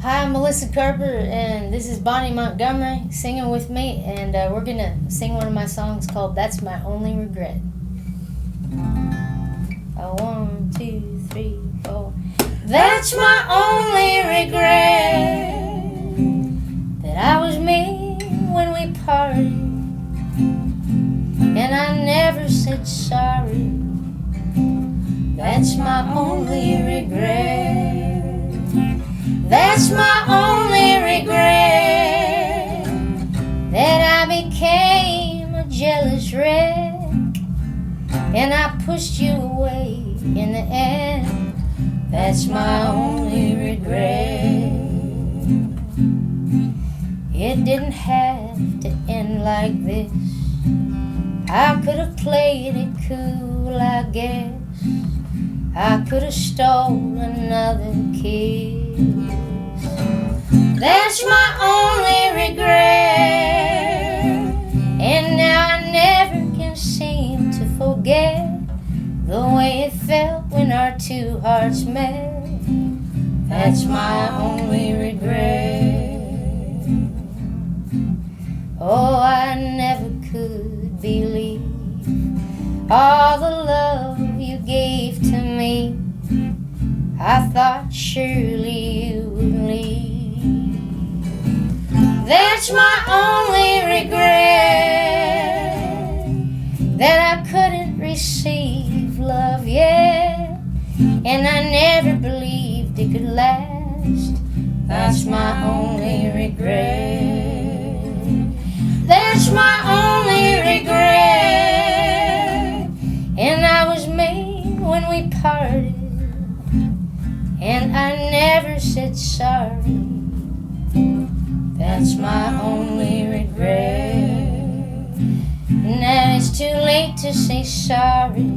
Hi, I'm Melissa Carper, and this is Bonnie Montgomery singing with me, and we're gonna sing one of my songs called "That's My Only Regret." 1, 2, 3, 4. That's my only regret, that I was mean when we parted, and I never said sorry. That's my only regret. That's my only regret, that I became a jealous wreck, and I pushed you away in the end. That's my only regret. It didn't have to end like this. I could have played it cool, I guess. I could have stolen another kiss. That's my only regret, and now I never can seem to forget the way it felt when our two hearts met. That's my only regret. Oh, I never could believe all the love you gave to me. I thought surely you would leave. That's my only regret, that I couldn't receive love yet, and I never believed it could last. That's my only regret. That's my only regret, and I was mean when we parted, and I never said sorry. That's my only regret. Now it's too late to say sorry.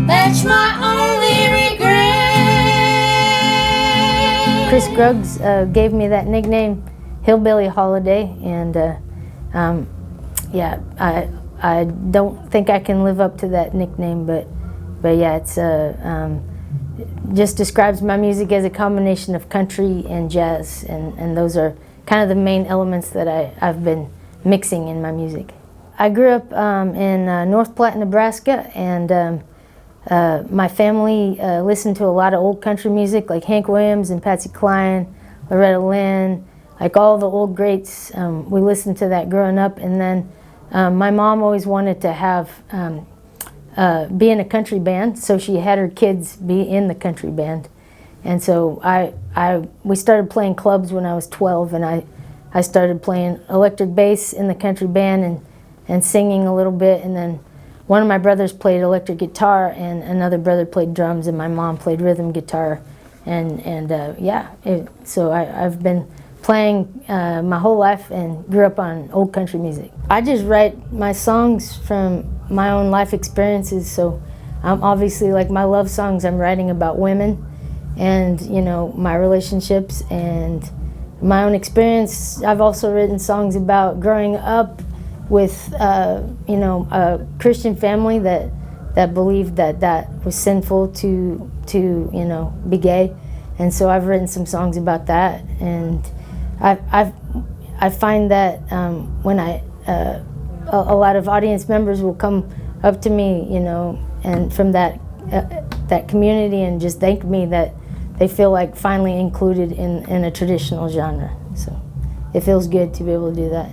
That's my only regret. Chris Gruggs gave me that nickname, Hillbilly Holiday, and I don't think I can live up to that nickname, but yeah, it's just describes my music as a combination of country and jazz, and those are kind of the main elements that I've been mixing in my music. I grew up in North Platte, Nebraska, and my family listened to a lot of old country music like Hank Williams and Patsy Cline, Loretta Lynn, like all the old greats. We listened to that growing up, and then my mom always wanted to have be in a country band, so she had her kids be in the country band. And so we started playing clubs when I was 12, and I started playing electric bass in the country band and singing a little bit, and then one of my brothers played electric guitar, and another brother played drums, and my mom played rhythm guitar, so I've been playing my whole life and grew up on old country music. I just write my songs from my own life experiences, so obviously, like my love songs, I'm writing about women and, you know, my relationships and my own experience. I've also written songs about growing up with a Christian family that believed that was sinful to be gay, and so I've written some songs about that. And I find that when a lot of audience members will come up to me, and from that community, and just thank me that they feel like finally included in a traditional genre. So it feels good to be able to do that.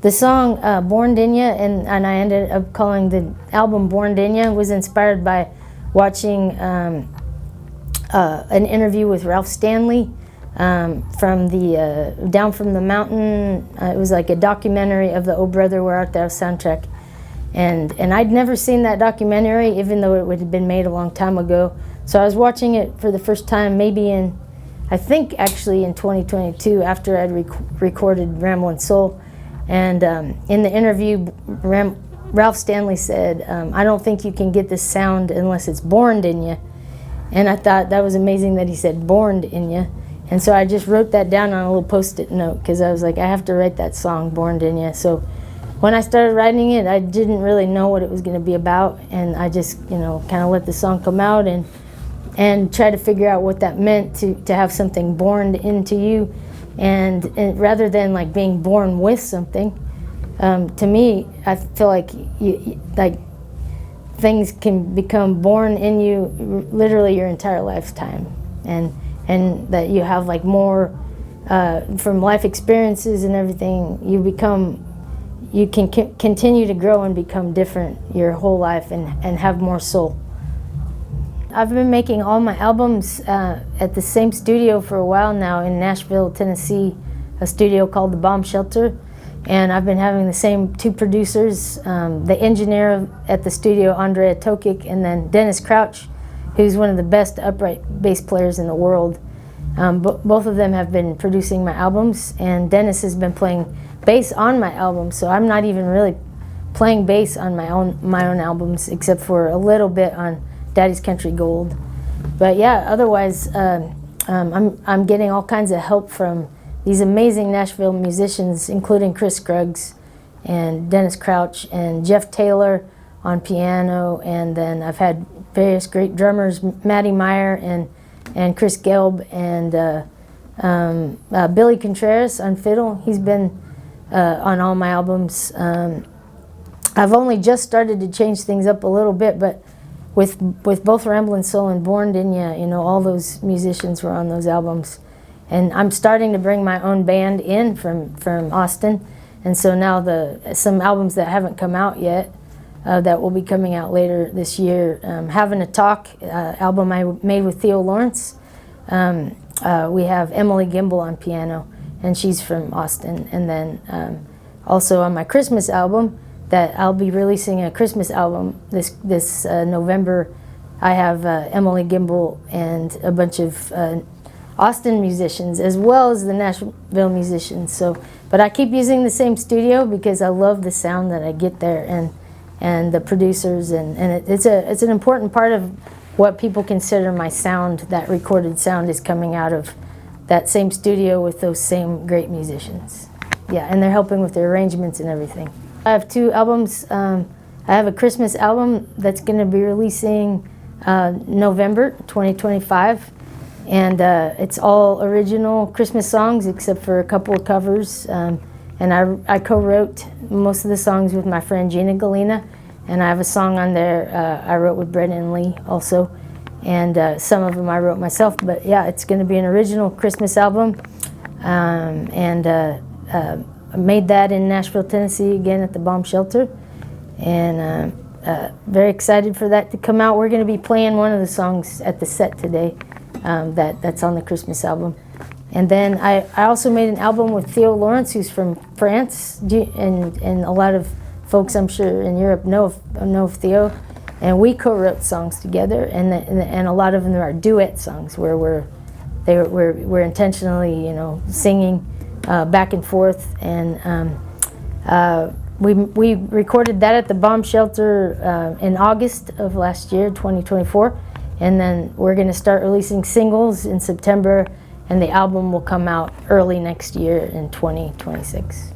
The song Born Dinya, and I ended up calling the album Born Dinya, was inspired by watching an interview with Ralph Stanley from the Down from the Mountain. It was like a documentary of the Oh Brother Where Art Thou soundtrack. And I'd never seen that documentary, even though it had been made a long time ago. So I was watching it for the first time, maybe I think actually in 2022, after I'd recorded Ramblin' Soul. And in the interview, Ralph Stanley said, I don't think you can get this sound unless it's born in you. And I thought that was amazing that he said born in you. And so I just wrote that down on a little Post-it note, because I was like, I have to write that song, Born in You. So when I started writing it, I didn't really know what it was going to be about, and I just, kind of let the song come out. And and try to figure out what that meant to have something born into you, and rather than like being born with something. To me, I feel like like things can become born in you literally your entire lifetime, and that you have like more from life experiences and everything. You can continue to grow and become different your whole life and have more soul. I've been making all my albums at the same studio for a while now in Nashville, Tennessee, a studio called the Bomb Shelter. And I've been having the same two producers, the engineer at the studio, Andrea Tokic, and then Dennis Crouch, who's one of the best upright bass players in the world. Both of them have been producing my albums, and Dennis has been playing bass on my album, so I'm not even really playing bass on my own albums, except for a little bit on Daddy's Country Gold. But yeah, otherwise, I'm getting all kinds of help from these amazing Nashville musicians, including Chris Scruggs and Dennis Crouch and Jeff Taylor on piano, and then I've had various great drummers, Matty Meyer and Chris Gelb, and Billy Contreras on fiddle. He's been on all my albums. I've only just started to change things up a little bit, but with both Ramblin' Soul and Born In Ya, you know, all those musicians were on those albums. And I'm starting to bring my own band in from Austin, and so now some albums that haven't come out yet, that will be coming out later this year. Having a Talk album I made with Theo Lawrence. We have Emily Gimble on piano, and she's from Austin. And then also on my Christmas album, that I'll be releasing a Christmas album this November. I have Emily Gimble and a bunch of Austin musicians, as well as the Nashville musicians. But I keep using the same studio because I love the sound that I get there, and the producers, and it's an important part of what people consider my sound. That recorded sound is coming out of that same studio with those same great musicians. Yeah, and they're helping with the arrangements and everything. I have two albums. I have a Christmas album that's going to be releasing November 2025. And it's all original Christmas songs except for a couple of covers. And I co-wrote most of the songs with my friend Gina Galena. And I have a song on there I wrote with Brendan Lee also. And some of them I wrote myself. But yeah, it's going to be an original Christmas album. I made that in Nashville, Tennessee, again at the Bomb Shelter. And very excited for that to come out. We're going to be playing one of the songs at the set today. That's on the Christmas album. And then I also made an album with Theo Lawrence, who's from France, and a lot of folks I'm sure in Europe know of Theo. And we co-wrote songs together, and a lot of them are duet songs where we're intentionally, you know, singing back and forth. And we recorded that at the Bomb Shelter in August of last year, 2024. And then we're going to start releasing singles in September, and the album will come out early next year in 2026.